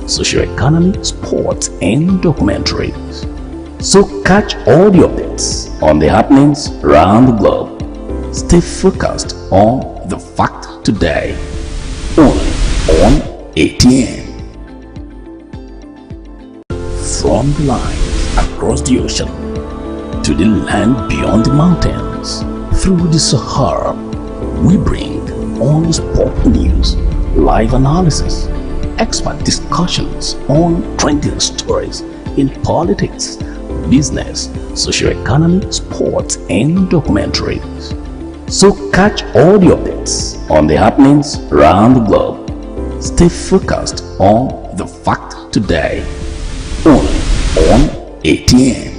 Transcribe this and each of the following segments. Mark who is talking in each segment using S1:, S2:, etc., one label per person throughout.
S1: socio-economy, sports, and documentaries. So catch all the updates on the happenings around the globe. Stay focused on the fact today, only on ATN. From the lines across the ocean to the land beyond the mountains, through the Sahara, we bring on sport news, live analysis, expert discussions on trending stories in politics, business, socio-economy, sports, and documentaries. So catch all the updates on the happenings around the globe. Stay focused on the fact today, only on ATN.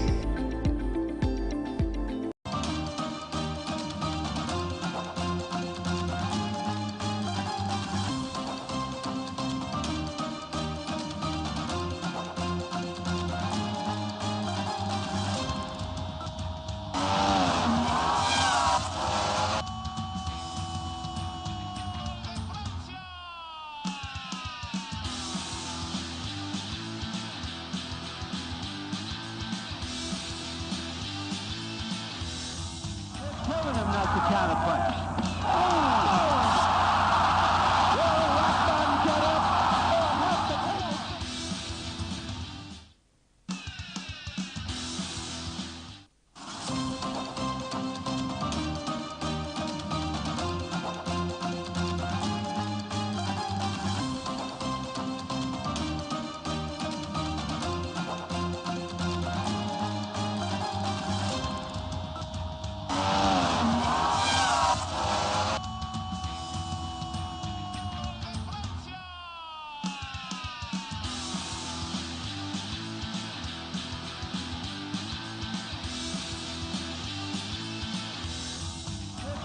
S2: Telling him not to counterpunch.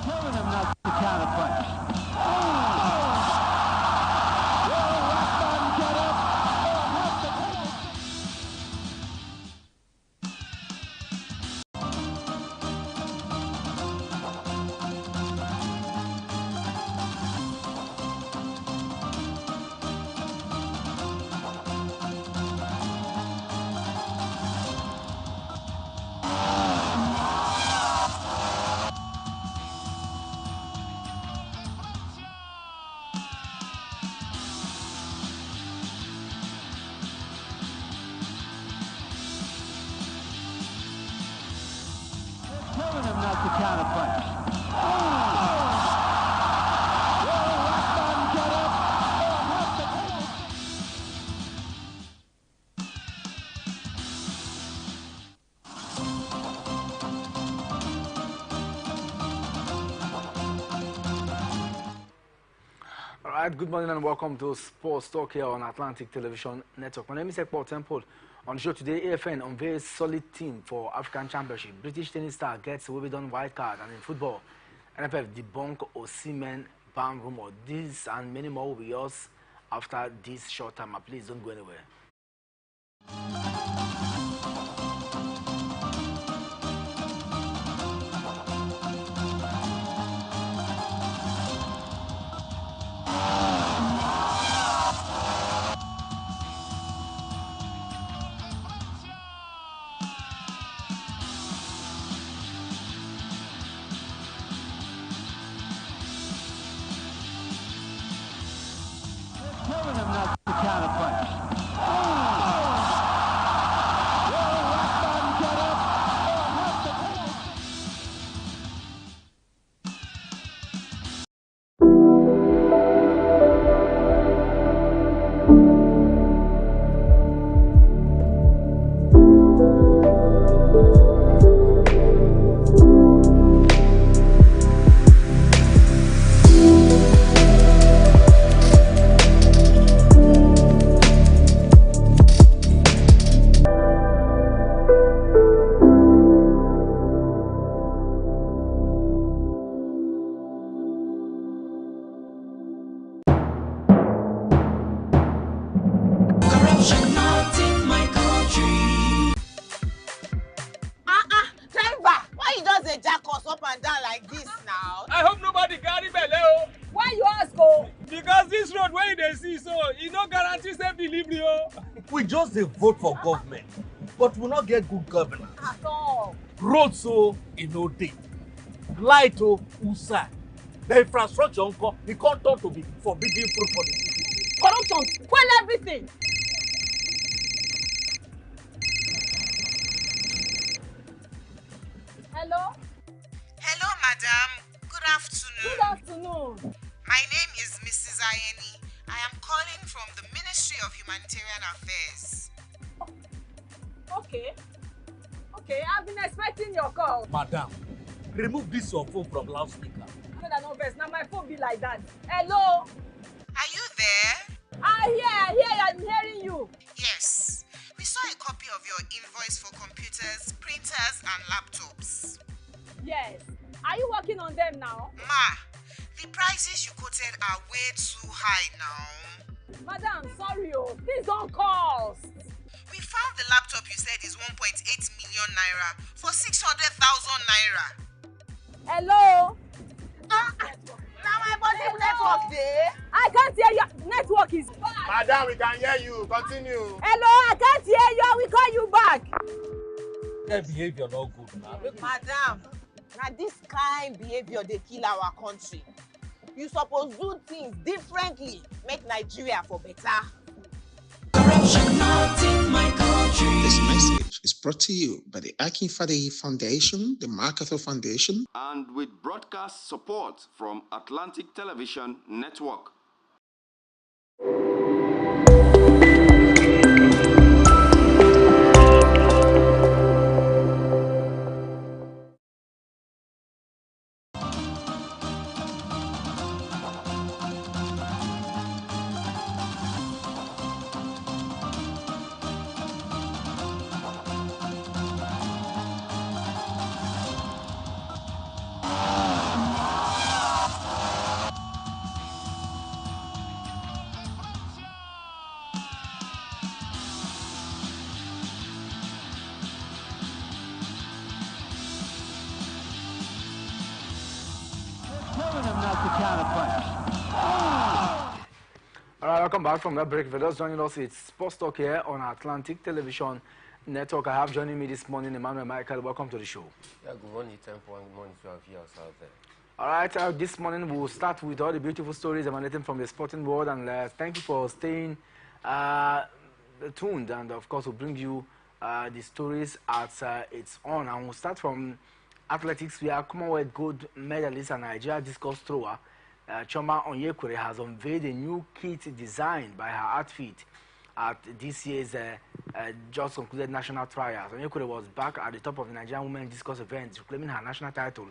S2: Telling him not to counterpunch. Telling him not to counterpunch.
S3: All right, good morning and welcome to Sports Talk here on Atlantic Television Network. My name is Ekpo Temple. On the show today, AFN unveils solid team for African Championship. British tennis star gets Wimbledon wild card, and in football, NFF debunk Osimhen ban rumor. This and many more will be yours after this short time. Please don't go anywhere.
S2: Telling him not to counterpunch.
S4: We just dey vote for government, but we not get good governance.
S5: At all.
S4: Roads so no dey, light outside. The infrastructure e come turn to be forbidden fruit for the city.
S5: Corruption, spoil everything. Hello?
S6: Hello, madam. Good afternoon.
S5: Good afternoon.
S6: My name is Mrs. Ayeni. I am calling from the Ministry of Humanitarian Affairs.
S5: Okay. Okay, I've been expecting your call.
S4: Madam, remove this your phone from loudspeaker.
S5: No vex, now my phone be like that. Hello?
S6: Are you there?
S5: I hear, I'm hearing you.
S6: Yes. We saw a copy of your invoice for computers, printers, and laptops.
S5: Yes. Are you working on them now?
S6: Ma, the prices you quoted are way too high now.
S5: Madam, sorry, please don't cost.
S6: We found the laptop you said is 1.8 million naira for 600,000 naira.
S5: Hello?
S6: Now my body network there.
S5: I can't hear you. Network is bad.
S7: Madam, we can hear you. Continue.
S5: Hello, I can't hear you. I will call you back.
S4: Their behavior not good now.
S6: Madam, now this kind behavior they kill our country. You suppose do things differently, make Nigeria for better.
S8: Corruption not in my country. This message is brought to you by the Akin Fadehi Foundation, the MacArthur Foundation,
S9: and with broadcast support from Atlantic Television Network.
S2: Telling him not to counterpunch.
S3: All right, welcome back from that break. For those joining us, it's Sports Talk here on Atlantic Television Network. I have joining me this morning Emmanuel Michael. Welcome to the show.
S10: Yeah, good morning, Tempo, and good morning to our viewers out there.
S3: All right, this morning we'll start with all the beautiful stories emanating from the sporting world, and thank you for staying tuned. And of course, we'll bring you the stories as it's on. And we'll start from athletics. We are Commonwealth gold medalist and Nigeria discus thrower Choma Onyekwere has unveiled a new kit designed by her outfit at this year's just concluded national trials. Onyekwere was back at the top of the Nigerian women's discus event, reclaiming her national title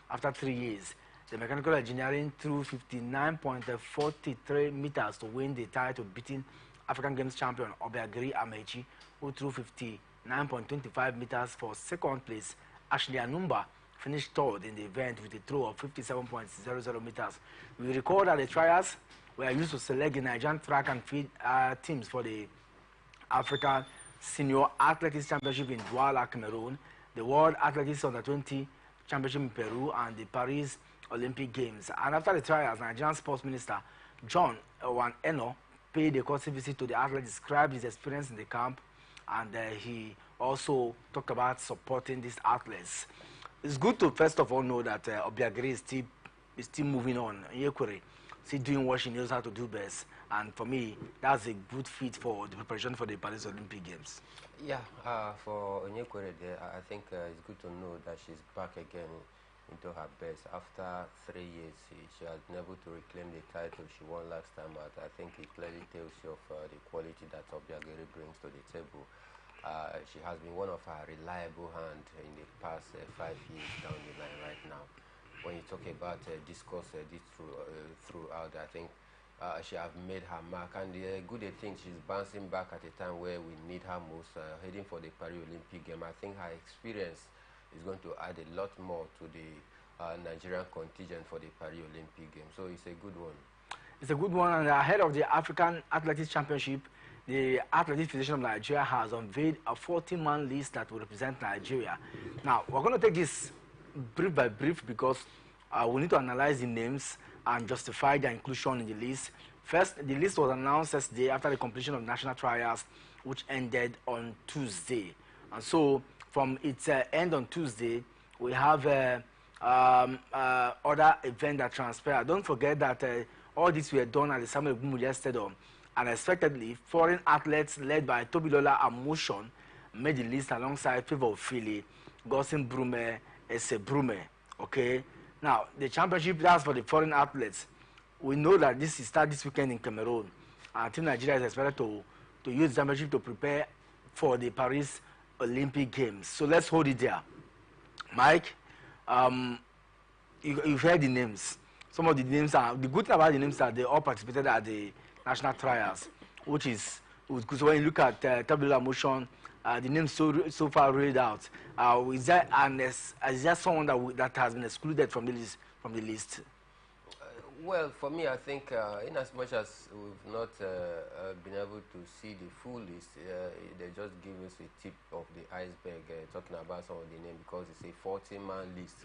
S3: after 3 years. The mechanical engineering threw 59.43 meters to win the title, beating African Games champion Obiageri Amechi, who threw 59.25 meters for second place. Ashley Anumba finished third in the event with a throw of 57.00 meters. We recall that the trials were used to select the Nigerian track and field teams for the African Senior Athletics Championship in Douala, Cameroon, the World Athletics Under-20 Championship in Peru, and the Paris Olympic Games. And after the trials, Nigerian Sports Minister John Eno paid a courtesy visit to the athletes, described his experience in the camp, and he also talked about supporting these athletes. It's good to first of all know that Obiageri is still moving on. Onyekwere still doing what she knows how to do best, and for me, that's a good fit for the preparation for the Paris Olympic Games.
S10: Yeah, for Onyekwere there, I think it's good to know that she's back again into her best. After 3 years, she has been able to reclaim the title she won last time out. I think it clearly tells you of the quality that Obiageri brings to the table. She has been one of our reliable hands in the past 5 years down the line right now. When you talk about discourse throughout, I think she has made her mark. And the good thing, she's bouncing back at a time where we need her most, heading for the Paris Olympic game. I think her experience is going to add a lot more to the Nigerian contingent for the Paris Olympic game. So it's a good one.
S3: It's a good one, and ahead of the African Athletics Championship, the Athletics Federation of Nigeria has unveiled a 40-man list that will represent Nigeria. Now, we're going to take this brief by brief because we need to analyze the names and justify their inclusion in the list. First, the list was announced yesterday after the completion of national trials, which ended on Tuesday. And so, from its end on Tuesday, we have other events that transpired. Don't forget that all these were done at the Samuel Gumulia Stadium. Unexpectedly, foreign athletes led by Tobilola Amotion made the list alongside Favor Philly, Gosin Brume, Ese Brume. Okay? Now, the championship, that's for the foreign athletes. We know that this is start this weekend in Cameroon. And Team Nigeria is expected to use the championship to prepare for the Paris Olympic Games. So let's hold it there. Mike, you've heard the names. Some of the names are, the good thing about the names are they all participated at the national trials, which is, because when you look at tabular motion, the names so far read out. Is there someone that has been excluded from the list?
S10: Well, for me, I think in as much as we've not been able to see the full list, they just give us a tip of the iceberg talking about some of the names, because it's a 40-man list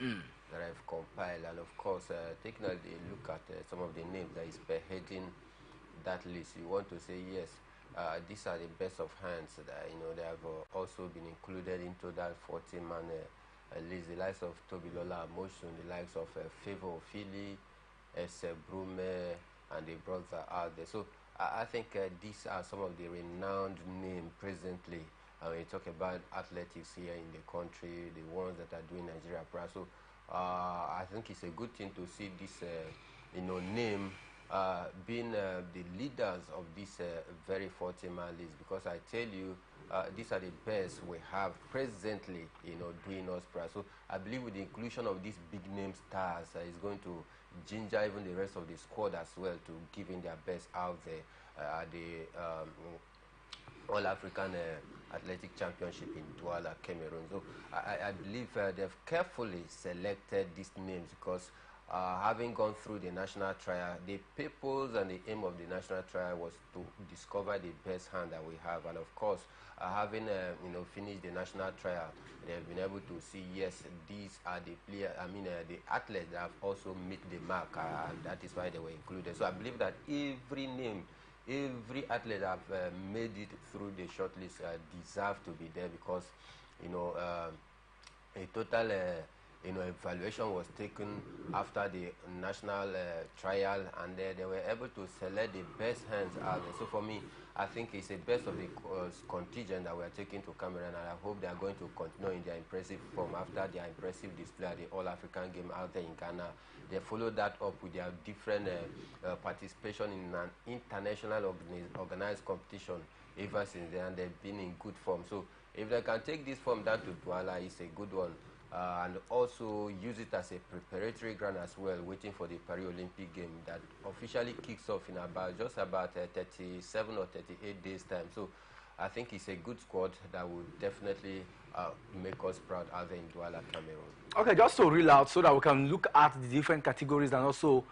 S10: that I've compiled. And of course, taking a look at some of the names that is spearheading that list, you want to say, yes, these are the best of hands that, they have also been included into that 40-man list. The likes of Tobilola Amotion, the likes of Favor Philly, Brume, and the brother out there. So I think these are some of the renowned names presently. When you talk about athletics here in the country, the ones that are doing Nigeria proud. So I think it's a good thing to see this, name being the leaders of this very 40-man list, because I tell you, these are the best we have presently, doing us proud. So I believe with the inclusion of these big name stars, is going to ginger even the rest of the squad as well to give in their best out there at the All-African Athletic Championship in Douala, Cameroon. So I believe they've carefully selected these names because having gone through the national trial, the purpose and the aim of the national trial was to discover the best hand that we have. And of course, having finished the national trial, they've been able to see, yes, these are the players, the athletes that have also met the mark, and that is why they were included. So I believe that every name, every athlete that have made it through the shortlist deserve to be there, because a total evaluation was taken after the national trial, and they were able to select the best hands out there. So for me, I think it's the best of the contingent that we are taking to Cameroon, and I hope they are going to continue in their impressive form after their impressive display at the All-African game out there in Ghana. They followed that up with their different participation in an international organized competition ever since then, and they've been in good form. So if they can take this form down to Douala, it's a good one. And also use it as a preparatory ground as well, waiting for the Paris Olympic game that officially kicks off in just about 37 or 38 days time. So I think it's a good squad that will definitely make us proud out there in Douala, Cameroon. Okay,
S3: just to reel out so that we can look at the different categories and also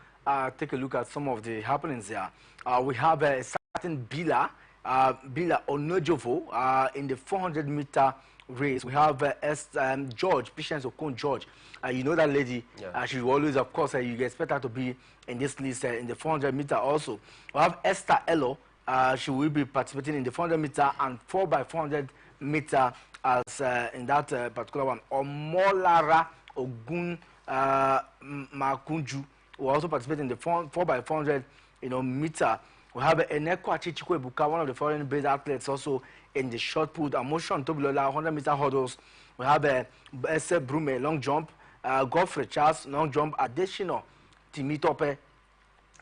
S3: take a look at some of the happenings there. We have a certain Bila Onojovo in the 400-meter race. We have George, Patience Okon George. You know that lady. Yeah. She will always, of course, you expect her to be in this list in the 400-meter also. We have Esther Elo. She will be participating in the 400-meter and 4x400 meter as in that particular one. Omolara Ogun Makunju will also participate in the 4x400 meter. We have Enekwa Chichikwe Buka, one of the foreign-based athletes, also in the shot put. Amotion Tobilola, 100-meter hurdles. We have Ese Brume, long jump. Godfrey Charles, long jump. Additional Timitope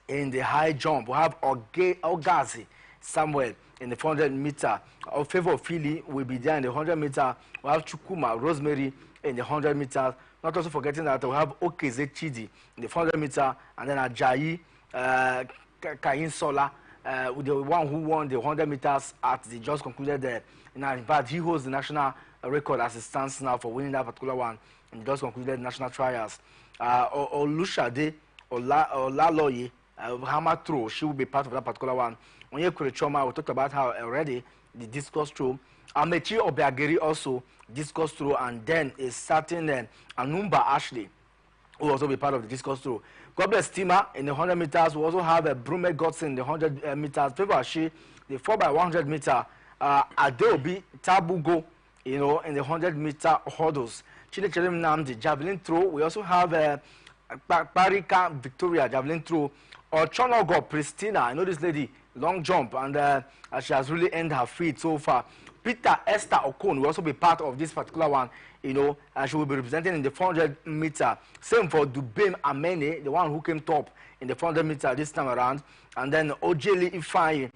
S3: in the high jump. We have Ogazi Samuel in the 400-meter. Our Favor Philly will be there in the 100-meter. We have Chukuma Rosemary in the 100 meters. Not also forgetting that we have Okeze Chidi in the 400-meter, and then Ajayi Kain Sola, with the one who won the 100 meters at the just concluded in fact, he holds the national record as it stands now for winning that particular one in the just concluded national trials. Olushade Olaloye Hammer throw, she will be part of that particular one. Onye Kurechoma, we talked about her already, the discus throw. Amechi Obiageri also discus throw, and then a certain Anumba Ashley who will also be part of the discus throw. God bless Tima in the 100 meters. We also have Brume Godson in the 100 meters. Favor Ashi, the 4x100 meter. Adeobi Tabugo, you know, in the 100-meter hurdles. Chinecherem Namdi, javelin throw. We also have Parika Victoria, javelin throw. Or Chonogo Pristina, I know this lady, long jump, and she has really earned her feet so far. Peter Esther Okon will also be part of this particular one, you know, and she will be representing in the 400-meter. Same for Dubem Amene, the one who came top in the 400-meter this time around. And then Ojeli Ifeanyi,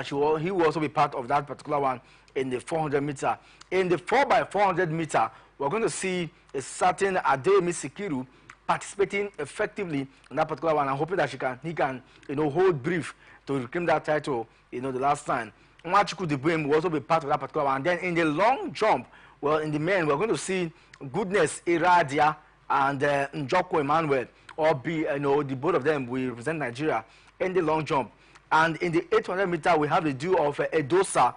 S3: he will also be part of that particular one in the 400-meter. In the 4x400 meter, we're going to see a certain Adeyemi Sikiru participating effectively in that particular one. I'm hoping that he can, you know, hold brief to reclaim that title, you know, the last time. Nwachukwu Dibwem will also be part of that particular one. And then in the long jump, well, in the men, we're going to see Goodness Iradia and Njoko Emmanuel, or you know, the both of them will represent Nigeria in the long jump. And in the 800 meter, we have the duo of Edosa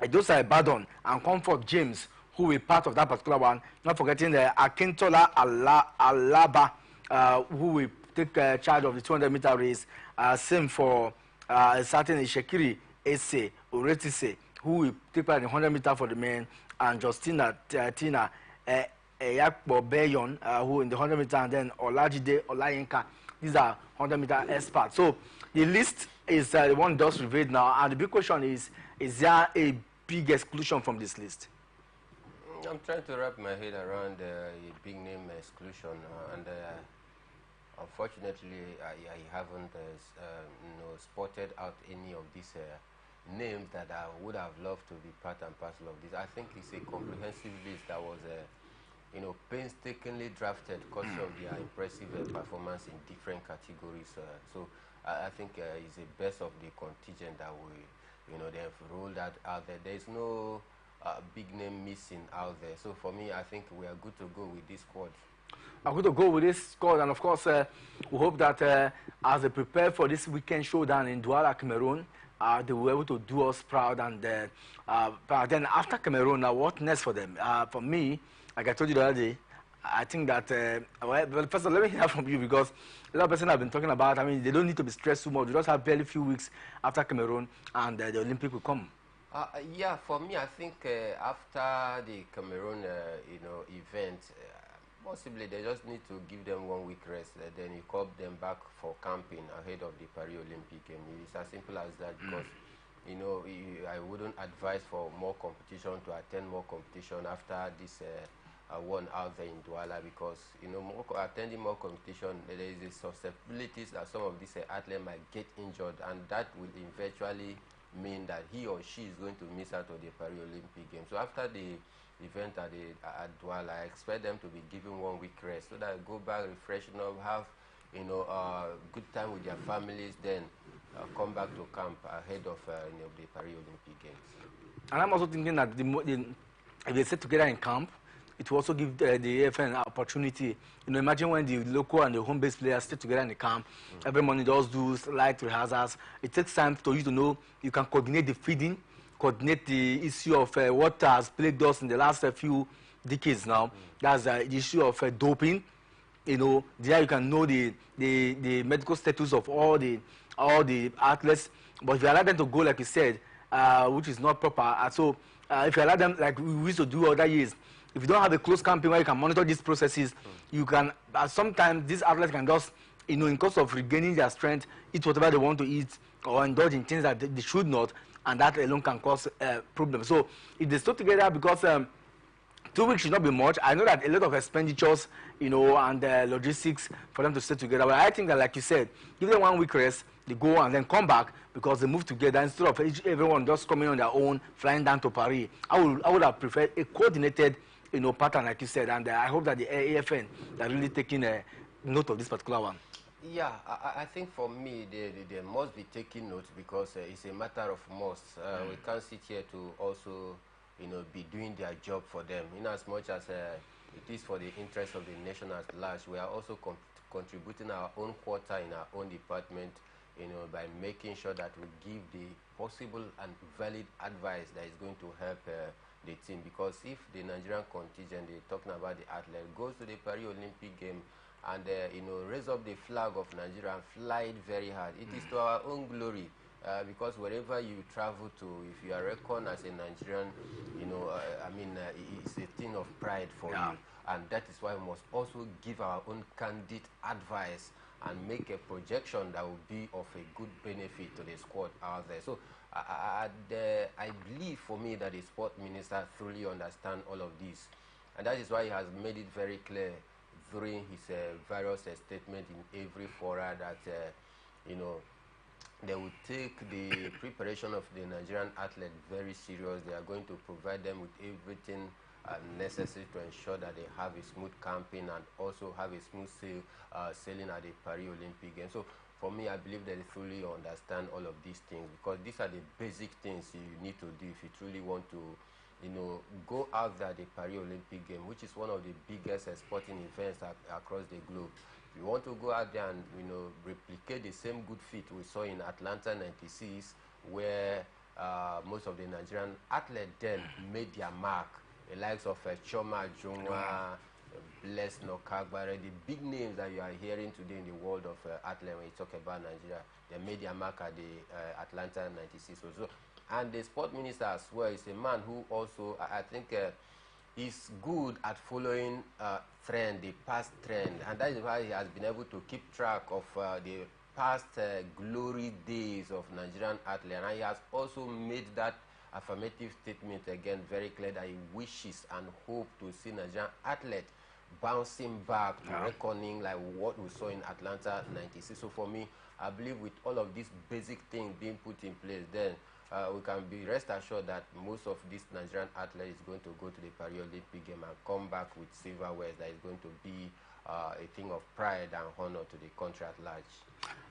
S3: Ibadan and Comfort James, who will be part of that particular one. Not forgetting Akintola Alaba, who will take charge of the 200-meter race. Same for certain Shekiri Ese Oretise, who will take part in the 100-meter for the men, and Justina Tina Eyakbo Beyon, who in the 100-meter, and then Olajide Olayinka. These are 100-meter experts. So the list is the one just revealed now, and the big question is there a big exclusion from this list?
S10: I'm trying to wrap my head around a big name exclusion, and unfortunately, I haven't you know, spotted out any of these names that I would have loved to be part and parcel of this. I think it's a comprehensive list that was, you know, painstakingly drafted because of their impressive performance in different categories. So I think it's the best of the contingent that you know, they've rolled that out there. There's no big name missing out there. So for me, I think we are good to go with this squad.
S3: I'm going to go with this squad, and of course, we hope that as they prepare for this weekend showdown in Douala, Cameroon, they will be able to do us proud. And but then after Cameroon, now what next for them? For me, like I told you the other day, I think that, well, first of all, let me hear from you, because a lot of person have been talking about, I mean, they don't need to be stressed too much. They just have barely few weeks after Cameroon, and the Olympic will come.
S10: Yeah, for me, I think after the Cameroon, you know, event, possibly they just need to give them 1 week rest. Then you call them back for camping ahead of the Paris Olympic game. It's as simple as that, because you know, I wouldn't advise for more competition, to attend more competition after this one out there in Douala, because you know, attending more competition, there is a susceptibilities that some of these athletes might get injured, and that will eventually mean that he or she is going to miss out on the Paris Olympic Games. So after the event at Douala, I expect them to be given 1 week rest, so that they go back, refreshing up, have, you know, good time with their families, then come back to camp ahead of you know, the Paris Olympic Games. And
S3: I'm also thinking that if they sit together in camp, it will also give the AFN an opportunity. You know, imagine when the local and the home-based players stay together in the camp. Every morning they just do light rehearsals. It takes time for you to know. You can coordinate the feeding, coordinate the issue of what has plagued us in the last few decades now. That's the issue of doping. You know, there you can know the medical status of all the athletes. But if you allow them to go, like you said, which is not proper. So if you allow them, like we used to do other years, if you don't have a close campaign where you can monitor these processes, you can, sometimes these athletes can just, you know, in course of regaining their strength, eat whatever they want to eat or indulge in things that they should not, and that alone can cause problems. So if they stay together, because 2 weeks should not be much. I know that a lot of expenditures, you know, and logistics for them to stay together. But I think that, like you said, give them 1 week rest, they go and then come back, because they move together instead of everyone just coming on their own, flying down to Paris. I would have preferred a coordinated, you know, pattern, like you said, and I hope that the AFN are really taking a note of this particular one.
S10: Yeah, I think for me, they must be taking note, because it's a matter of must. We can't sit here to also, you know, be doing their job for them. In as much as it is for the interest of the nation at large, we are also contributing our own quota in our own department, you know, by making sure that we give the possible and valid advice that is going to help the team. Because if the Nigerian contingent, they're talking about the athlete, goes to the Paris Olympic game and raise up the flag of Nigeria and fly it very hard. It is to our own glory. Because wherever you travel to, if you are reckoned as a Nigerian, it's a thing of pride for you. And that is why we must also give our own candid advice and make a projection that will be of a good benefit to the squad out there. So I believe for me that the sport minister truly understands all of this. And that is why he has made it very clear during his various statement in every fora that, they will take the preparation of the Nigerian athlete very serious. They are going to provide them with everything necessary to ensure that they have a smooth campaign and also have a smooth sailing at the Paris Olympic Games. So for me, I believe that they fully understand all of these things, because these are the basic things you need to do if you truly want to go out there at the Paris Olympic Game, which is one of the biggest sporting events across the globe. If you want to go out there and replicate the same good feat we saw in Atlanta '96, where most of the Nigerian athletes then made their mark, the likes of Choma Jungwa, Bless Nokagbare, the big names that you are hearing today in the world of athletes when you talk about Nigeria, they made their mark at the Atlanta '96 also. And the sport minister as well is a man who also, I think, is good at following trend, the past trend, and that is why he has been able to keep track of the past glory days of Nigerian athletes. And he has also made that affirmative statement again very clear that he wishes and hopes to see Nigerian athletes bouncing back to reckoning like what we saw in Atlanta '96. So for me, I believe with all of these basic things being put in place, then we can be rest assured that most of this Nigerian athlete is going to go to the Paris Olympic game and come back with silverware that is going to be a thing of pride and honor to the country at large.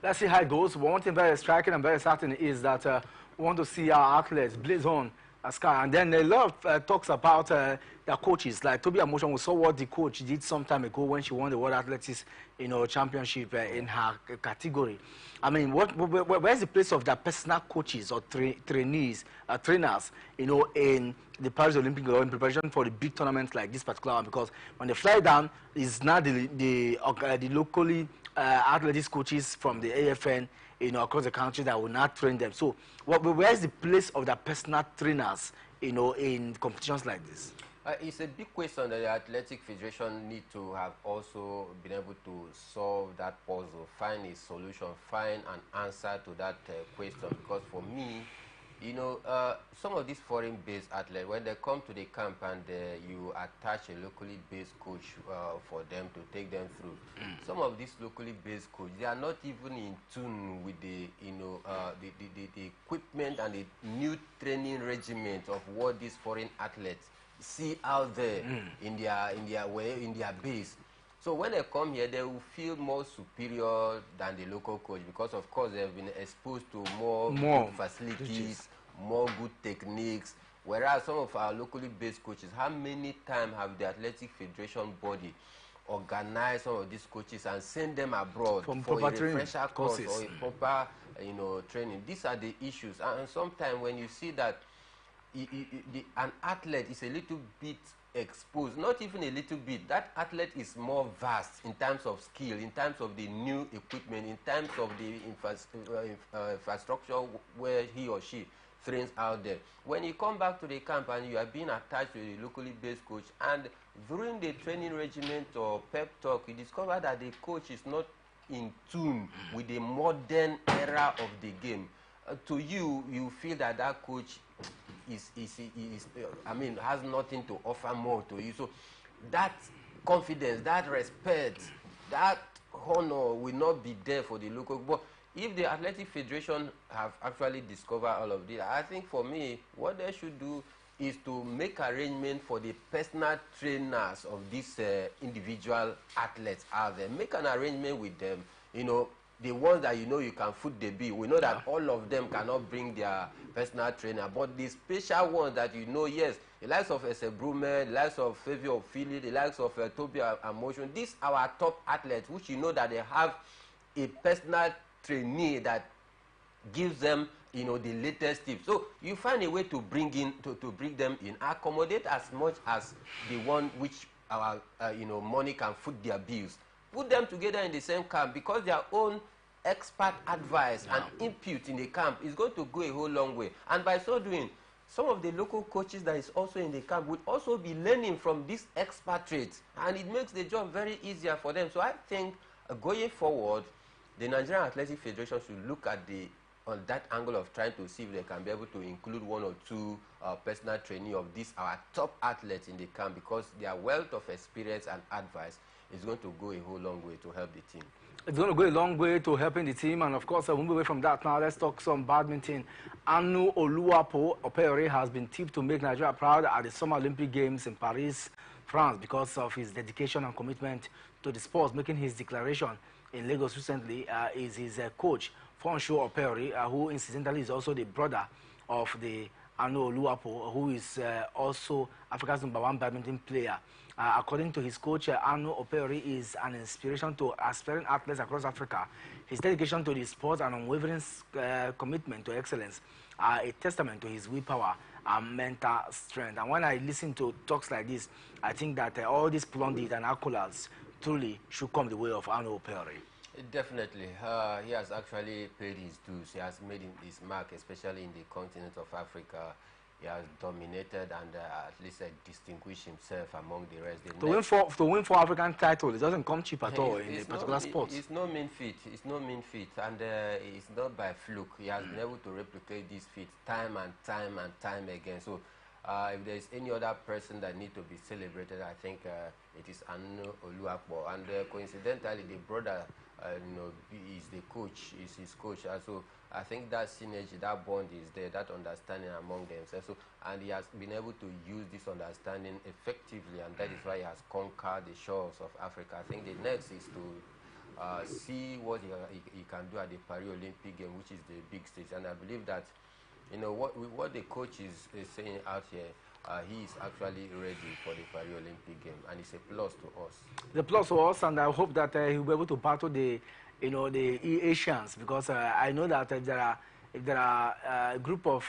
S10: Let's
S3: see how it goes. One thing very striking and very certain is that we want to see our athletes blaze on a sky. And then a lot of talks about their coaches. Like Toby Amotion, we saw what the coach did some time ago when she won the World Athletics Championship in her category. I mean, where's the place of their personal coaches or trainers, in the Paris Olympic or in preparation for the big tournaments like this particular one? Because when they fly down, it's not the locally athletics coaches from the AFN, across the country that will not train them. So, where's the place of their personal trainers, in competitions like this?
S10: It's a big question that the Athletic Federation need to have also been able to solve that puzzle, find a solution, find an answer to that question. Because for me, some of these foreign-based athletes, when they come to the camp and you attach a locally based coach for them to take them through, some of these locally based coaches, they are not even in tune with the the equipment and the new training regiment of what these foreign athletes see out there in their base. So when they come here, they will feel more superior than the local coach, because of course they have been exposed to more good facilities, more good techniques. Whereas some of our locally based coaches, how many times have the Athletic Federation body organized some of these coaches and send them abroad for a refresher course or a proper training? These are the issues. And sometimes when you see that an athlete is a little bit exposed, not even a little bit, that athlete is more vast in terms of skill, in terms of the new equipment, in terms of the infrastructure where he or she trains out there. When you come back to the camp and you are being attached to a locally based coach, and during the training regiment or pep talk, you discover that the coach is not in tune with the modern era of the game. To you, you feel that that coach has nothing to offer more to you. So that confidence, that respect, that honor will not be there for the local. But if the Athletic Federation have actually discovered all of this, I think for me, what they should do is to make arrangement for the personal trainers of these individual athletes out there. Make an arrangement with them, the ones that you can foot the bill. We know that all of them cannot bring their personal trainer, but the special ones that yes, the likes of Brume, the likes of Fabio Philly, the likes of Toby Amotion, these are our top athletes, which that they have a personal trainee that gives them the latest tips. So you find a way to bring them in, accommodate as much as the one which our money can foot their bills. put them together in the same camp, because their own expert advice and input in the camp is going to go a whole long way. And by so doing, some of the local coaches that is also in the camp would also be learning from these expatriates, and it makes the job very easier for them. So I think going forward, the Nigerian Athletic Federation should look at on that angle of trying to see if they can be able to include one or two personal training of these our top athletes in the camp, because their wealth of experience and advice is going to go a whole long way to help the team.
S3: It's going to go a long way to helping the team, and of course, we'll move away from that now. Let's talk some badminton. Anu Oluwapo Opeyore has been tipped to make Nigeria proud at the Summer Olympic Games in Paris, France, because of his dedication and commitment to the sports. Making his declaration in Lagos recently is his coach, Fonsho Opeyore, who incidentally is also the brother of the Anu Oluwapo, who is also Africa's #1 badminton player. According to his coach, Anu Opeyore is an inspiration to aspiring athletes across Africa. His dedication to the sport and unwavering commitment to excellence are a testament to his willpower and mental strength. And when I listen to talks like this, I think that all these splendid and accolades truly should come the way of Anu Opeyore.
S10: Definitely. He has actually paid his dues. He has made his mark, especially in the continent of Africa. He has dominated and at least distinguished himself among the rest.
S3: To win for African title, it doesn't come cheap at all in a particular sport.
S10: It's no mean feat. It's no mean feat, and it's not by fluke. He has been able to replicate this feat time and time and time again. So if there is any other person that needs to be celebrated, I think it is Anu Oluwapo. And coincidentally, the brother, is the coach, is his coach. So I think that synergy, that bond is there, that understanding among themselves. So, and he has been able to use this understanding effectively, and that is why he has conquered the shores of Africa. I think the next is to see what he can do at the Paris Olympic game, which is the big stage. And I believe that, what the coach is saying out here, he is actually ready for the Paris Olympic game, and it's a plus to us.
S3: The plus to us, and I hope that he'll be able to battle the Asians, because I know that if there are a group of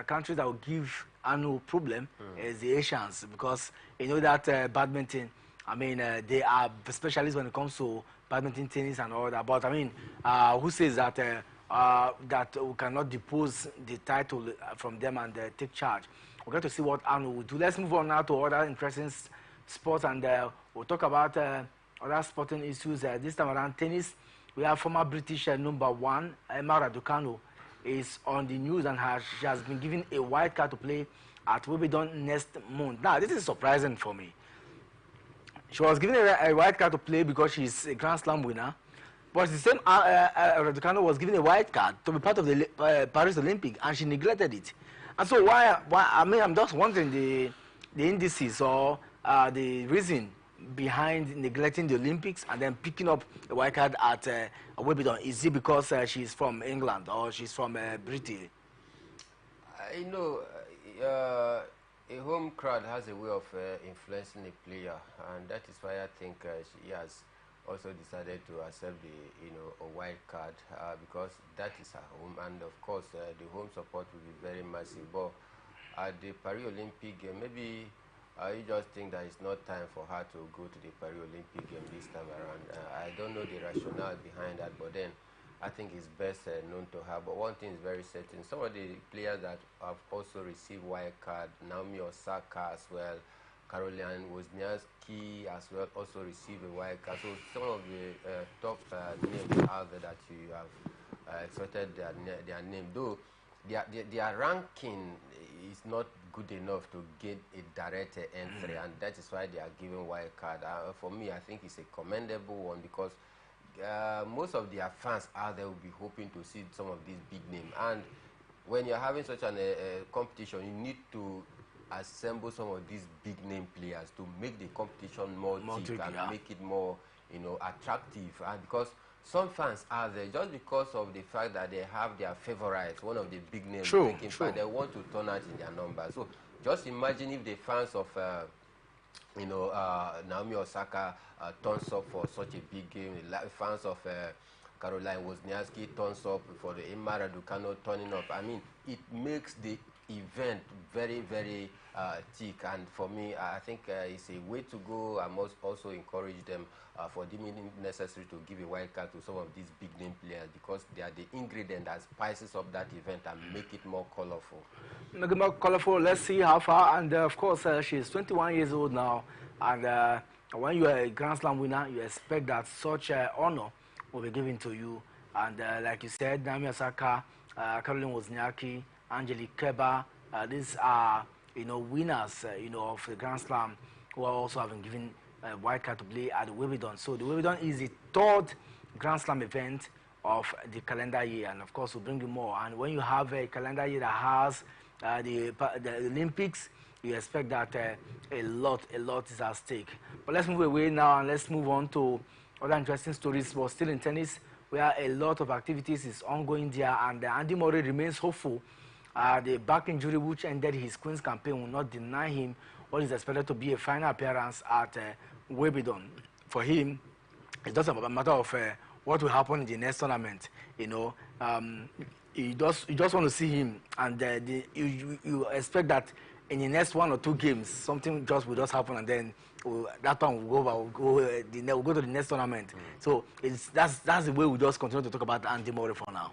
S3: countries that will give Anu problem, is the Asians, because you know that badminton, I mean, they are specialists when it comes to badminton, tennis, and all that. But I mean, who says that that we cannot depose the title from them and take charge? We're going to see what Anu will do. Let's move on now to other interesting sports, and we'll talk about other sporting issues. This time around tennis, we have former British #1, Emma Raducanu, is on the news, and she has been given a white card to play at Wimbledon next month. Now, this is surprising for me. She was given a white card to play because she's a Grand Slam winner, but the same Raducanu was given a white card to be part of the Paris Olympic, and she neglected it. And so why? I mean, I'm just wondering the indices or the reason behind neglecting the Olympics and then picking up a white card at Wimbledon. Is it because she's from England or she's from Britain?
S10: A home crowd has a way of influencing a player, and that is why I think she has also decided to accept a white card because that is her home, and of course the home support will be very massive. But at the Paris Olympic game, maybe you just think that it's not time for her to go to the Paris Olympic game this time around. I don't know the rationale behind that, but then I think it's best known to her. But one thing is very certain: some of the players that have also received white card, Naomi Osaka as well, Caroline Wozniacki as well, also received a white card. So some of the top names out there that you have exerted their name, though their ranking is not good enough to get a direct entry, and that is why they are giving white card. For me, I think it's a commendable one, because most of their fans out there will be hoping to see some of these big names, and when you're having such an competition, you need to assemble some of these big name players to make the competition more thick and make it more attractive. And because some fans are there just because of the fact that they have their favorites, one of the big names taking part, they want to turn out in their numbers. So just imagine if the fans of Naomi Osaka turns up for such a big game, the fans of Caroline Wozniacki turns up for the Emma Raducanu turning up. I mean, it makes the event very, very thick, and for me, I think it's a way to go. I must also encourage them for deeming it necessary to give a wild card to some of these big name players, because they are the ingredient that spices up that event and make it more colorful.
S3: Make it more colorful. Let's see how far. And of course, she's 21 years old now, and when you are a Grand Slam winner, you expect that such honor will be given to you. And like you said, Naomi Osaka, Caroline Wozniacki, Angelique Kerber, these are winners of the Grand Slam who are also having given a white card to play at the Wimbledon. So the Wimbledon is the third Grand Slam event of the calendar year, and of course we'll bring you more. And when you have a calendar year that has the Olympics, you expect that a lot is at stake. But let's move away now and let's move on to other interesting stories. But still in tennis, where a lot of activities is ongoing there, and Andy Murray remains hopeful. The back injury which ended his Queen's campaign will not deny him what is expected to be a final appearance at Wimbledon. For him, it's just a matter of what will happen in the next tournament. You just want to see him, and you expect that in the next 1 or 2 games, something will just happen, and then that one will go to the next tournament. So that's the way we just continue to talk about Andy Murray for now.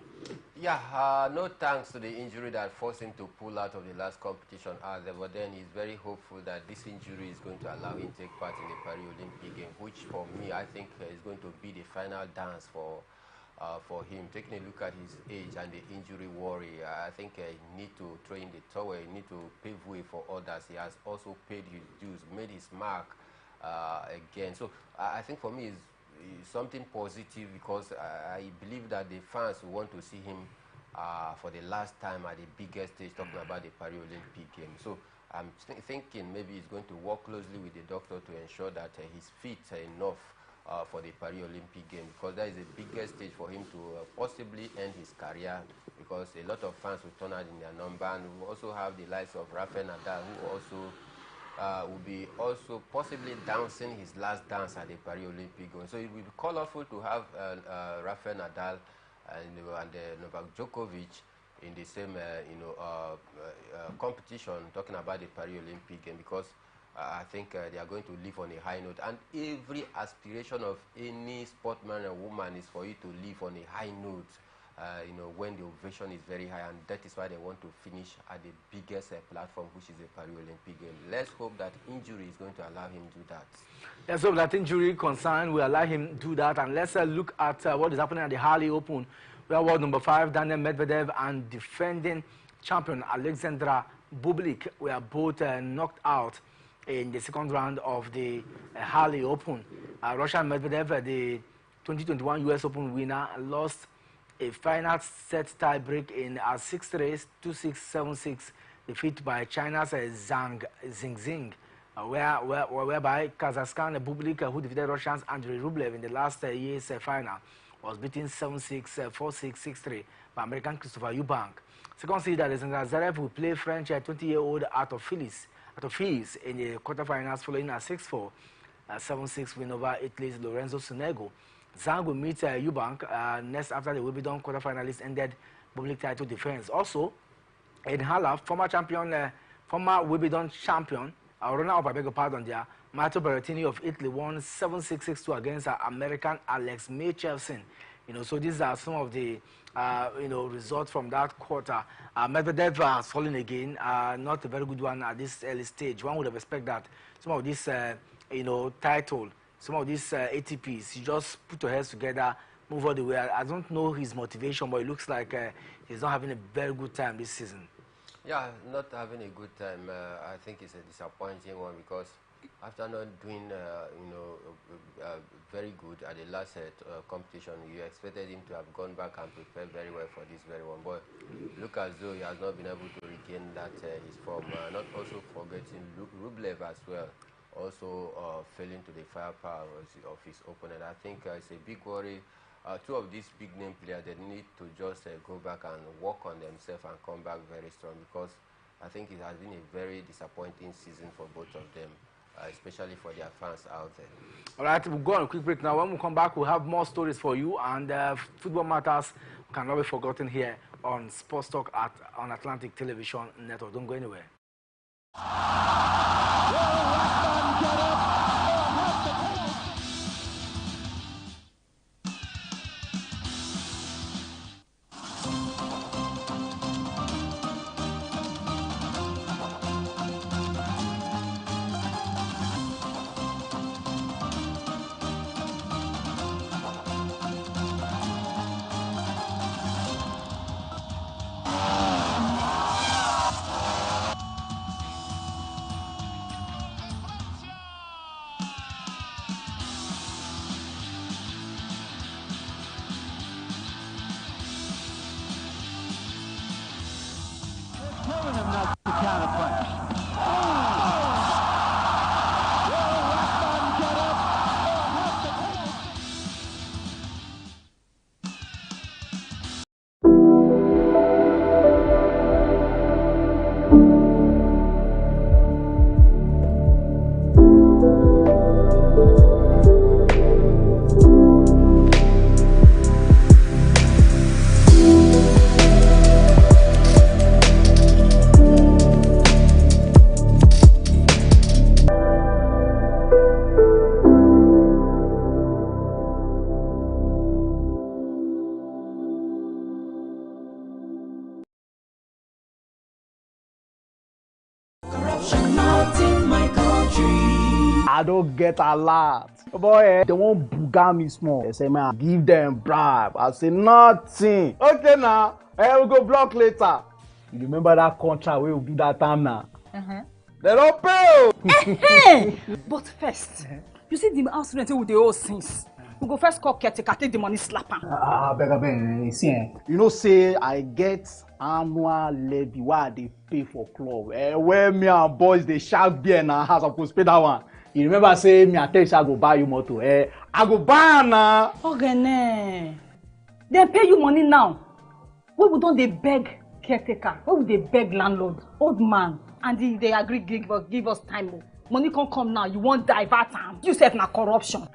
S10: Yeah, no thanks to the injury that forced him to pull out of the last competition either, but then he's very hopeful that this injury is going to allow him to take part in the Paris Olympic Games, which for me, I think is going to be the final dance for him. Taking a look at his age and the injury worry, I think he need to throw in the towel, he need to pave way for others. He has also paid his dues, made his mark again. So I think for me it's something positive, because I believe that the fans will want to see him for the last time at the biggest stage, talking about the Paris Olympic Games. So I'm thinking maybe he's going to work closely with the doctor to ensure that he's fit enough for the Paris Olympic Games, because that is the biggest stage for him to possibly end his career, because a lot of fans will turn out in their number, and we also have the likes of Rafael Nadal, who also will be also possibly dancing his last dance at the Paris Olympic Games. So it will be colorful to have Rafael Nadal and Novak Djokovic in the same competition, talking about the Paris Olympic Games, because I think they are going to live on a high note, and every aspiration of any sportsman and woman is for you to live on a high note, when the ovation is very high, and that is why they want to finish at the biggest platform, which is the Paris Olympic Games. Let's hope that injury is going to allow him to do that.
S3: Let's hope that injury concern will allow him to do that, and let's look at what is happening at the Harley Open, where world number 5 Daniel Medvedev and defending champion Alexandra Bublik were both knocked out in the second round of the Harley Open. Russian Medvedev, the 2021 US Open winner, lost a final set tie break in a 6th race, 2-6, 7-6, defeat by China's Zhang Xingxing, whereby Kazakhstan Bublik, who defeated Russians Andrei Rublev in the last year's final, was beaten 7-6, 4-6, 6-3 by American Christopher Eubank. Second seed Alexander Zverev will play French 20-year-old out of Phillies in the quarterfinals, following a 6-4, 7-6 win over Italy's Lorenzo Sonego. Zhang will meet Eubank next after the Wimbledon quarterfinalists ended public title defense. Also, in Hala, former Wimbledon champion, Matteo Berrettini of Italy won 7-6, 6-2 against American Alex Michelsen. So these are some of the results from that quarter. Medvedev has fallen again, not a very good one at this early stage. One would have expected that some of this title, some of these ATPs, you just put your heads together, move all the way. I don't know his motivation, but it looks like he's not having a very good time this season.
S10: Yeah, not having a good time. I think it's a disappointing one, because after not doing very good at the last competition, you expected him to have gone back and prepared very well for this very one. But look as though he has not been able to regain that his form. Not also forgetting Rublev as well, also failing to the firepower of his opponent. I think it's a big worry. Two of these big name players, they need to just go back and work on themselves and come back very strong, because I think it has been a very disappointing season for both of them, especially for their fans out there.
S3: All right, we'll go on a quick break now. When we come back, we'll have more stories for you, and football matters cannot be forgotten here. on Sports Talk on Atlantic Television Network. Don't go anywhere.
S2: Telling him not to counterpunch.
S11: I don't get a lot. Boy, they won't booga me small. They say, man, give them bribe. I say, nothing. Okay, now, we'll go block later. You remember that contract where we do that time now? They don't pay.
S5: But first, you see the house rent with the old since. We go first call caretaker, take the money, slap am.
S11: Beg, see, you know, say I get annual levy why they pay for club. Where me and boys they shark beer in our house, I supposed pay that one. You remember say me and tell you I go buy you motor. I go buy now.
S5: Okay, they pay you money now. Why we don't they beg caretaker? Why would they beg landlord, old man, and they agree give us time? Money can't come now. You won't divert time. You said na corruption.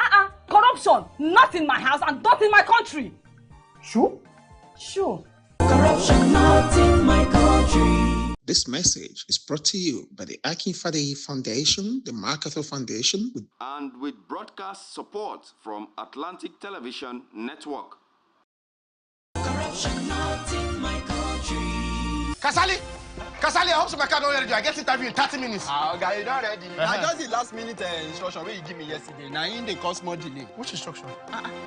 S5: Corruption, not in my house and not in my country.
S11: Sure?
S5: Sure.
S12: Corruption not in my country.
S8: This message is brought to you by the Akinfade Foundation, the MacArthur Foundation,
S9: and with broadcast support from Atlantic Television Network.
S12: Corruption not in my country.
S7: Kasali, I hope so my car don't ready. I get interview in 30 minutes.
S13: Guy, you don't ready. I just the last minute instruction where you give me yesterday. Now in the cause more delay.
S7: Which instruction?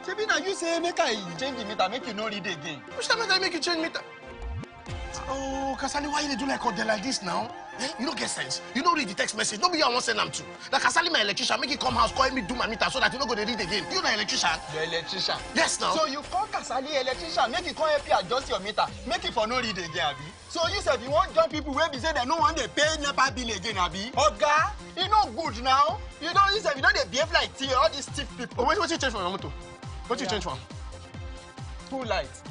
S13: Maybe now you say make I change the meter, make you no read again.
S7: Which time did I make you change meter? Oh, Kasali, why you do like this now? You don't get sense. You don't read the text message. Nobody I want send them to. Like Kasali, my electrician, make it come house, call me do my meter so that you don't go to read again. You the electrician?
S13: The electrician?
S7: Yes, now.
S13: So you call Kasali electrician, make it come help you adjust your meter, make it for no read again, Abi. So you said you want join people where be say they no want they pay NEPA bill again, Abi. Oga, you know good now. You don't you said you don't they behave like tea, all these stiff people.
S7: Oh, what you change for your motor? What you change for?
S13: Two lights.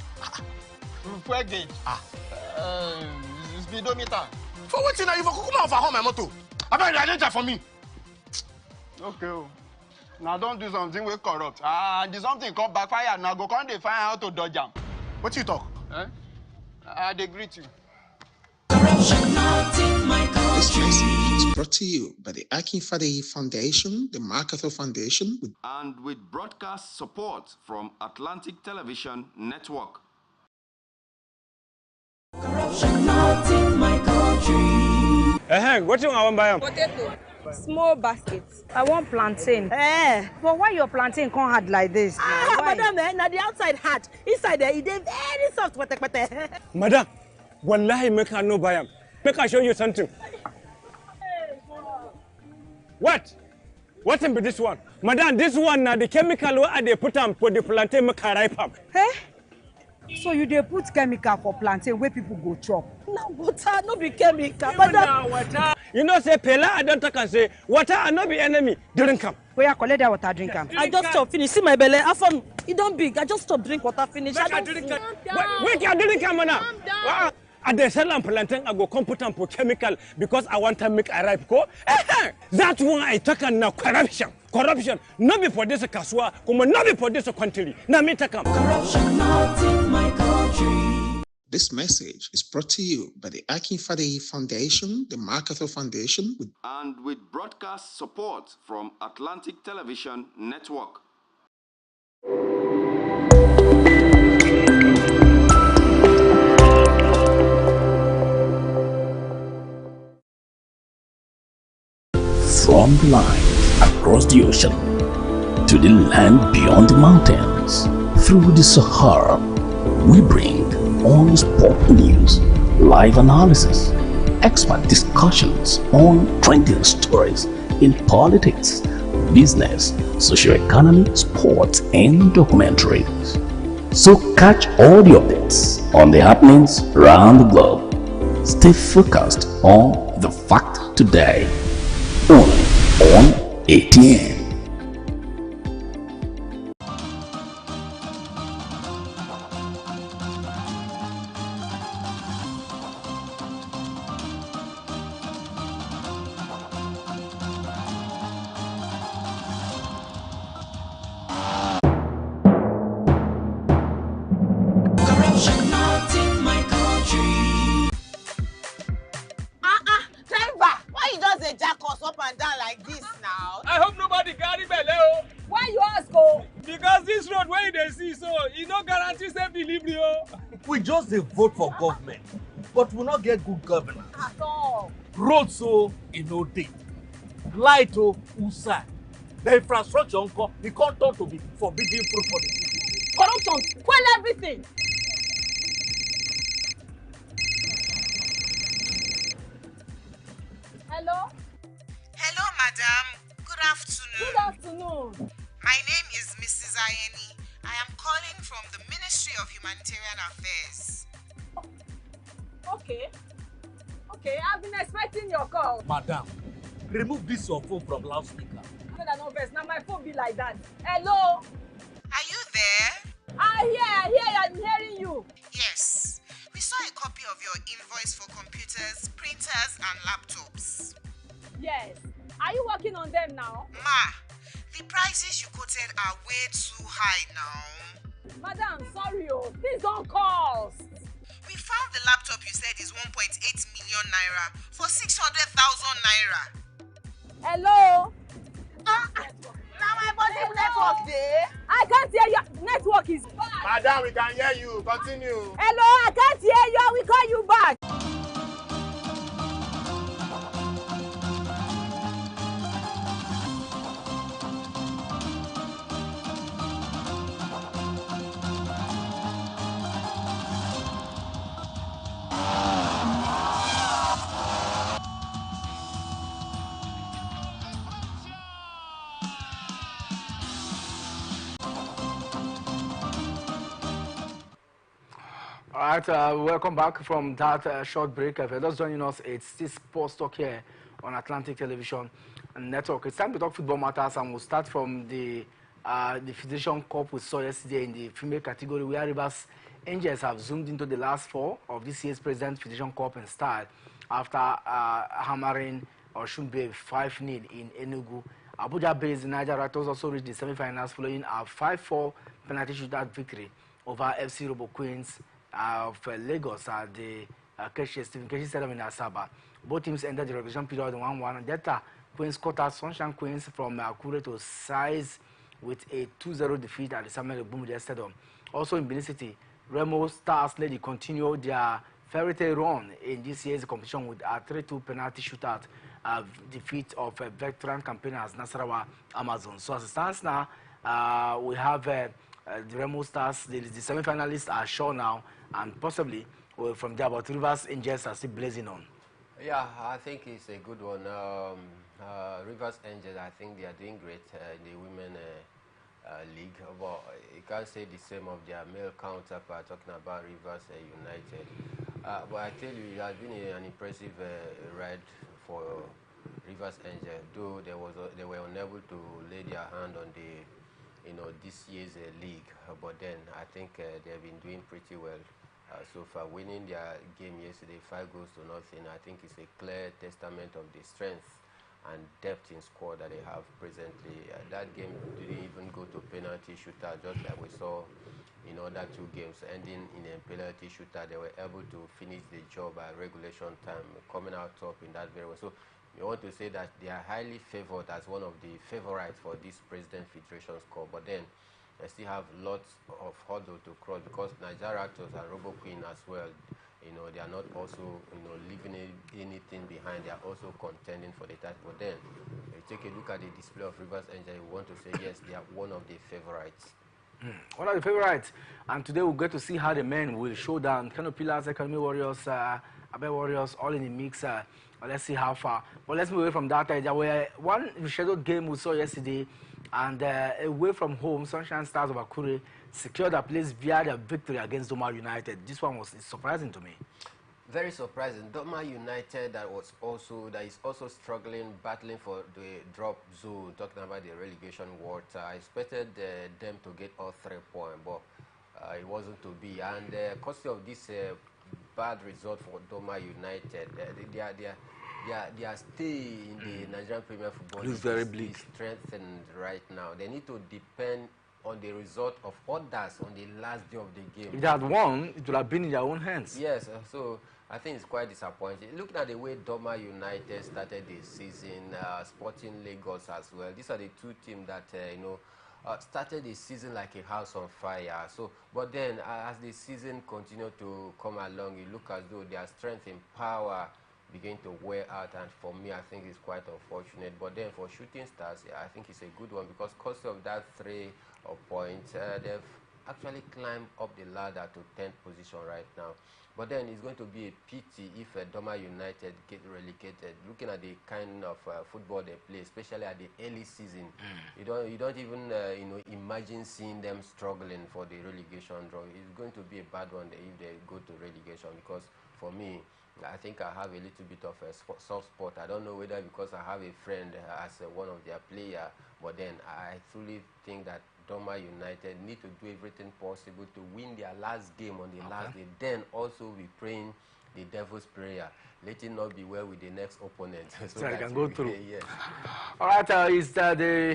S13: Fuel gauge. Speedometer.
S7: For what now? You for come out for home my motor. I better identify for me.
S13: Okay. Now don't do something we corrupt. And something come backfire. Now go come they find how to dodge them.
S7: What you talk?
S13: They greet you.
S12: Corruption not in my country.
S8: This message is brought to you by the Akinfade Foundation, the MacArthur Foundation,
S9: and with broadcast support from Atlantic Television Network.
S12: Corruption not in my country.
S14: What do you want to buy?
S5: Potato. Small basket. I want plantain. But why your plantain can't hard like this?
S6: Madam, now the outside hard. Inside there, it is very soft.
S14: Madam, wallahi make her no buy them. Make her show you something. What? What in be this one? Madam, this one now the chemical where they put on for the plantain make her ripe up.
S5: So you dey put chemical for plantain where people go chop?
S6: Now water, no be chemical.
S14: Water. You know say Pela I don't can say water and not be enemy. Drink am.
S5: Where you collect that water, drink am.
S6: I just stop finish. See my belly. After it don't big. I just stop drink water finish.
S14: I don't drink am. Wait, you drink am now. I dey sell am plantain. I go come put am for chemical because I want to make a ripe go. That's why I talk now corruption. Corruption. Not be for this kaswa. Come not be for this country. Now me take am.
S12: Corruption not in my country.
S8: This message is brought to you by the Akinfade Foundation, the MacArthur Foundation,
S9: and with broadcast support from Atlantic Television Network.
S1: From the line across the ocean to the land beyond the mountains, through the Sahara, we bring on sport news, live analysis, expert discussions on trending stories in politics, business, socio-economy, sports, and documentaries. So catch all the updates on the happenings around the globe. Stay focused on the fact today, only on ATN.
S12: Corruption not in my country.
S6: Driver, why you just dey jack us up and down like this now?
S14: I hope nobody carry belle.
S6: Why you ask oh?
S14: Because this road where they see so, it no guarantee safe delivery.
S4: We just dey vote for government, but we not get good governance.
S6: At all.
S4: Road so e no dey, light o usa, the infrastructure nko e come turn to be forbidden fruit for the city.
S5: Corruption spoil everything. Hello?
S6: Hello, madam. Good afternoon.
S5: Good afternoon.
S6: My name is Mrs. Ayeni. I am calling from the Ministry of Humanitarian Affairs.
S5: Okay. Okay, I've been expecting your call.
S4: Madam, remove this your phone from loudspeaker.
S5: No vex, now my phone be like that. Hello?
S6: Are you there?
S5: I hear, I'm hearing you.
S6: Yes. We saw a copy of your invoice for computers, printers, and laptops.
S5: Yes. Are you working on them now?
S6: Ma, the prices you quoted are way too high now.
S5: Madam, sorry, please don't cost.
S6: We found the laptop you said is 1.8 million naira for 600,000 naira.
S5: Hello?
S6: Now my body network there.
S5: I can't hear you. Network is bad.
S13: Madam, we can hear you. Continue.
S5: Hello, I can't hear you. I will call you back.
S3: All right, welcome back from that short break. If you're just joining us, it's this Sports Talk here on Atlantic Television Network. It's time to talk football matters, and we'll start from the Federation Cup we saw yesterday in the female category, where Rivers Angels have zoomed into the last four of this year's President Federation Cup in style after hammering Osun Bay 5-0 in Enugu. Abuja-based Niger Raptors also reached the semi-finals following a 5-4 penalty shootout victory over FC Robo Queens of Lagos at the Stephen Keshi Stadium in Asaba. Both teams ended the regulation period 1-1. Delta Queens caught out Sunshine Queens from Akure to size with a 2-0 defeat at the Samuel Ogbunmide Stadium. Also in Benin City, Remo Stars lady continued their fairy tale run in this year's competition with a 3-2 penalty shootout defeat of veteran campaigners Nasarawa Amazon. So as it stands now, we have the Remo Stars, the semi-finalists are sure now, and possibly from there, but Rivers Angels are still blazing on.
S10: Yeah, I think it's a good one. Rivers Angels, I think they are doing great in the women league, but you can't say the same of their male counterpart, talking about Rivers United. But I tell you, it has been an impressive ride for Rivers Angels, though they were unable to lay their hand on the this year's league, but then I think they have been doing pretty well so far. Winning their game yesterday 5-0, I think it's a clear testament of the strength and depth in squad that they have presently. That game didn't even go to penalty shooter, just like we saw in other two games ending in a penalty shooter. They were able to finish the job at regulation time, coming out top in that very way. So you want to say that they are highly favored as one of the favorites for this President Federation's Cup, but then they still have lots of hurdle to cross because Nigeria Raptors and Robo Queen as well, you know, they are not also, you know, leaving anything behind. They are also contending for the title. But then you take a look at the display of Rivers Angel, you want to say yes, they are one of the favorites.
S3: One of the favorites, and today we'll get to see how the men will show down. Kano Pillars, Academy Warriors, Abe Warriors, all in the mix. Let's see how far. But let's move away from that. There were one rescheduled game we saw yesterday, and away from home, Sunshine Stars of Akure secured a place via their victory against Doma United. This one was surprising to me.
S10: Very surprising. Doma United that is also struggling, battling for the drop zone, talking about the relegation war. I expected them to get all 3 points, but it wasn't to be. And course of this bad result for Doma United, their stay in the Nigerian Premier Football
S3: League is very bleak,
S10: strengthened right now. They need to depend on the result of others on the last day of the game.
S3: If they had won, it would have been in their own hands.
S10: Yes, so I think it's quite disappointing. Looking at the way Doma United started the season, Sporting Lagos as well. These are the two teams that started the season like a house on fire. So, but then as the season continued to come along, you look as though their strength in power begin to wear out, and for me, I think it's quite unfortunate. But then for Shooting Stars, I think it's a good one because because of that 3 points, they've actually climbed up the ladder to 10th position right now. But then it's going to be a pity if Doma United get relegated. Looking at the kind of football they play, especially at the early season, you don't even imagine seeing them struggling for the relegation draw. It's going to be a bad one if they go to relegation because for me, I think I have a little bit of a soft spot. I don't know whether because I have a friend as one of their players, but then I truly think that Doma United need to do everything possible to win their last game on the last day. Then also be praying the devil's prayer. Let it not be well with the next opponent.
S3: So that can go through.
S10: Yes.
S3: All right,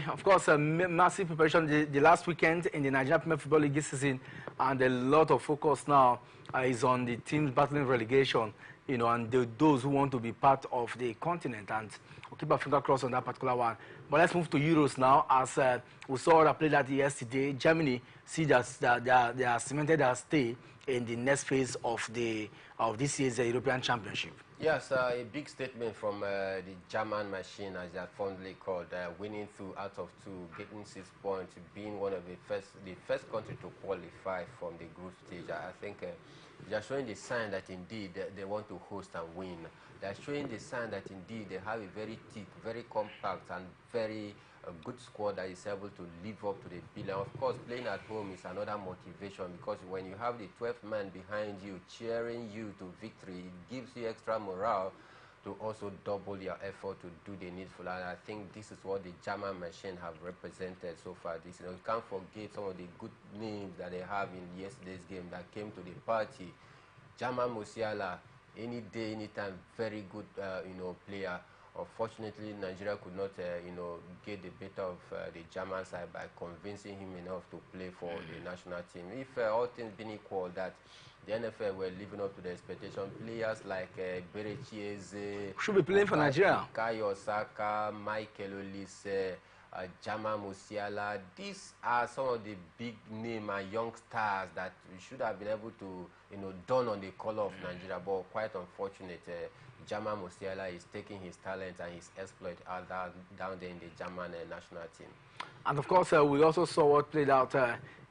S3: of course, massive preparation the last weekend in the Nigerian Premier Football League season, and a lot of focus now is on the teams battling relegation, and those who want to be part of the continent, and we'll keep our finger crossed on that particular one. But let's move to Euros now, as we saw that play that yesterday. Germany see that they are cemented their stay in the next phase of this year's European Championship.
S10: Yes, a big statement from the German machine, as they are fondly called, winning 2 out of 2, getting 6 points, being one of the first country to qualify from the group stage. I think they are showing the sign that indeed they want to host and win. They are showing the sign that indeed they have a very thick, very compact, and very good squad that is able to live up to the bill. And of course, playing at home is another motivation because when you have the 12th man behind you, cheering you to victory, it gives you extra morale to also double your effort to do the needful. And I think this is what the German machine have represented so far. You can't forget some of the good names that they have in yesterday's game that came to the party. Jamal Musiala, any day, anytime, very good, player. Unfortunately, Nigeria could not, get the better of the German side by convincing him enough to play for the national team. If all things being equal, that the NFL were living up to the expectation, players like Berechieze
S3: should be playing for Nigeria.
S10: Kayo Saka, Michael Olise, Jamal Musiala. These are some of the big name and young stars that we should have been able to, don on the color of Nigeria. But quite unfortunate, Jamal Musiala is taking his talent and his exploit out down there in the German national team. And
S3: of course, we also saw what played out,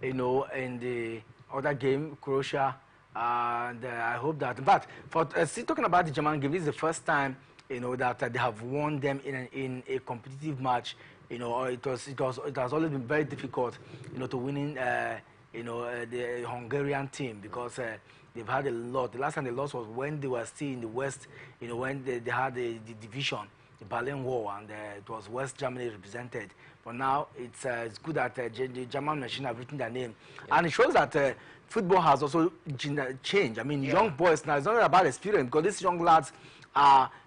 S3: in the other game, Croatia. And I hope that. But for still talking about the German game, this is the first time that they have won them in a competitive match. It has always been very difficult, to winning, the Hungarian team because they've had a lot. The last time they lost was when they were still in the West, when they had the division, the Berlin War, and it was West Germany represented. But now it's good that the German machine have written their name, and it shows that football has also changed. I mean, young boys now, it's not about experience because these young lads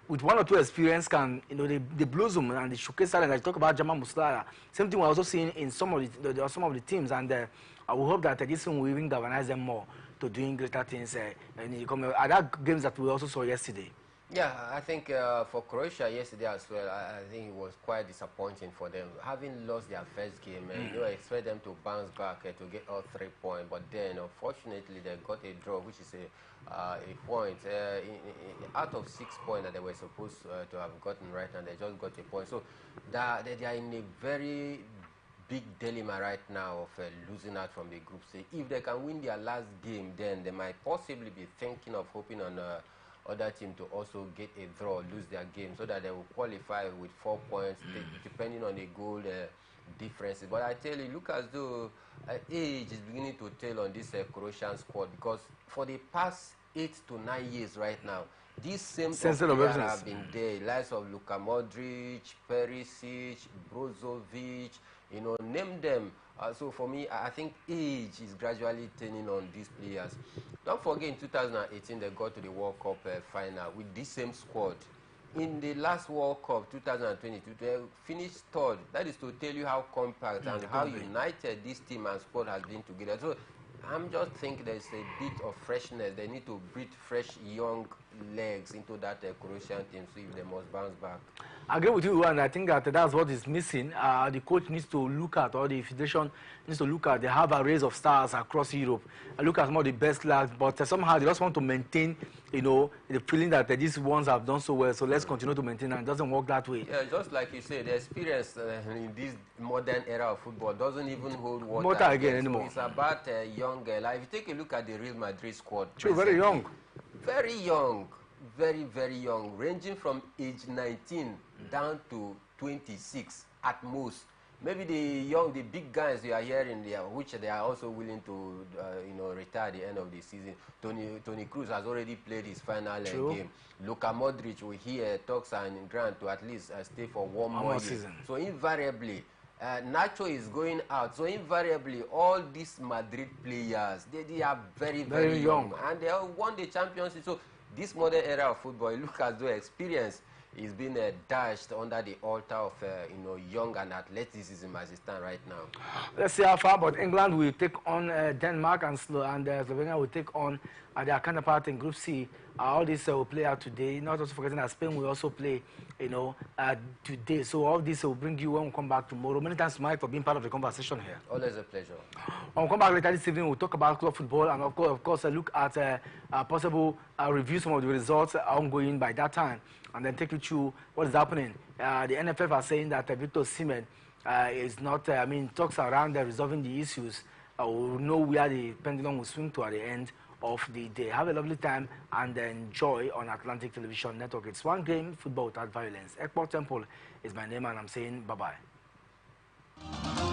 S3: with one or two experience can, they blossom and they showcase talent. I talk about Jamal Musiala. Same thing we're also seeing in some of the teams, and I will hope that this one will even galvanize them more to doing greater things. Are there games that we also saw yesterday?
S10: Yeah, I think for Croatia yesterday as well, I think it was quite disappointing for them. Having lost their first game, you expect them to bounce back to get all 3 points, but then unfortunately they got a draw, which is a point. Out of 6 points that they were supposed to have gotten right now, they just got a point. So they are in a very big dilemma right now of losing out from the group stage. If they can win their last game, then they might possibly be thinking of hoping on other team to also get a draw, lose their game, so that they will qualify with 4 points, depending on the goal differences. But I tell you, look as though age is beginning to tell on this Croatian squad, because for the past 8 to 9 years right now, these same players have been there. Likes of Luka Modric, Perisic, Brozovic, name them. So for me, I think age is gradually turning on these players. Don't forget, in 2018, they got to the World Cup final with this same squad. In the last World Cup, 2022, they finished third. That is to tell you how compact and how united this team and squad has been together. So I'm just thinking there's a bit of freshness. They need to breathe fresh, young legs into that Croatian team, so if they must bounce back.
S3: I agree with you, and I think that that's what is missing. The coach needs to look at, or the federation needs to look at. They have a race of stars across Europe. Look at some of the best lads, but somehow they just want to maintain, the feeling that these ones have done so well. So let's continue to maintain, and it doesn't work that way.
S10: Yeah, just like you say, the experience in this modern era of football doesn't even hold water
S3: again anymore.
S10: So it's about young. Like if you take a look at the Real Madrid squad,
S3: true, very young,
S10: very young. Very, very young, ranging from age 19 down to 26 at most. Maybe the big guys you are hearing there, which they are also willing to, retire at the end of the season. Toni Kroos has already played his final game. Luka Modric will hear talks and grant to at least stay for one more season. So invariably, Nacho is going out. So invariably, all these Madrid players, they are very, very young, and they have won the championship. So this modern era of football, it looks as though experience is being dashed under the altar of young and athleticism as it stands right now.
S3: Let's see how far. But England will take on Denmark, and Slovenia will take on their counterpart in Group C. All this will play out today. Not also forgetting that Spain will also play, today. So all this will bring you when we come back tomorrow. Many thanks, Mike, for being part of the conversation here.
S10: Always a pleasure.
S3: When we come back later this evening, we'll talk about club football and of course look at possible review some of the results ongoing by that time, and then take you through what is happening. The NFF are saying that Victor Osimhen is not. Talks around resolving the issues. We'll know where the pendulum will swing to at the end of the day. Have a lovely time and enjoy on Atlantic Television Network. It's one game, football without violence. Ekpo Temple is my name, and I'm saying bye-bye.